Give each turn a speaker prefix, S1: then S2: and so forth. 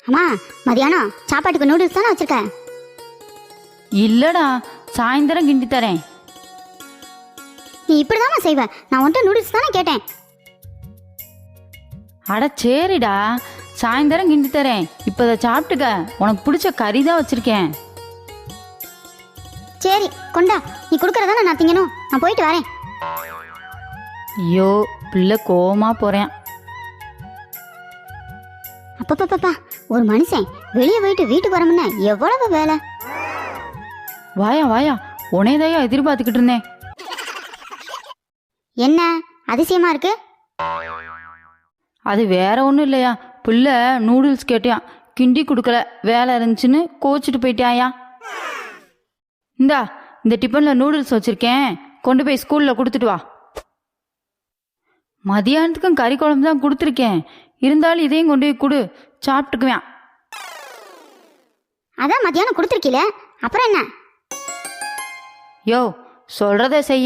S1: அம்மா மதியானம் சாப்பாட்டுக்கு நூடுல்ஸ் தானே வச்சிருக்க?
S2: இல்லடா, சாயந்தரம் கிண்டி தரேன்.
S1: நீ இப்படிதாம்மா செய்வ. நான் உன்கிட்ட நூடுல்ஸ் தானே கேட்டேன்.
S2: அட சரிடா, சாயந்தரம் கிண்டி தரேன். இப்போ அதை சாப்பிட்டுக்க. உனக்கு பிடிச்ச கறி தான் வச்சிருக்கேன்.
S1: சரி கொண்டா. நீ கொடுக்கறதானே நான் திங்கணும். நான் போயிட்டு வரேன்.
S2: ஐயோ, பிள்ளை கோவமா போறேன்.
S1: அப்பப்பப்பா, ஒரு மனுஷன் வெளியே போயிட்டு வீட்டுக்கு வரமுன்னா எவ்வளவு வேலை.
S2: வாயா வாயா, உனையதையா எதிர்பார்த்துக்கிட்டு இருந்தேன்.
S1: என்ன அதிசயமா இருக்கு?
S2: அது வேற ஒன்றும் இல்லையா, பிள்ளை நூடுல்ஸ் கேட்டியான், கிண்டி கொடுக்கல, வேலை இருந்துச்சுன்னு கோச்சிட்டு போயிட்டாயா. இந்தா, இந்த டிஃபனில் நூடுல்ஸ் வச்சுருக்கேன், கொண்டு போய் ஸ்கூலில் கொடுத்துட்டு வா. மதியானத்துக்கும் கறி குழம்பு தான் கொடுத்துருக்கேன், இருந்தாலும் இதையும் கொண்டு போய் கொடு, சாப்பிட்டுக்குவேன்.
S1: அதான் மத்தியானம் கொடுத்துருக்கீல, அப்புறம் என்ன?
S2: யோ, சொல்கிறத செய்ய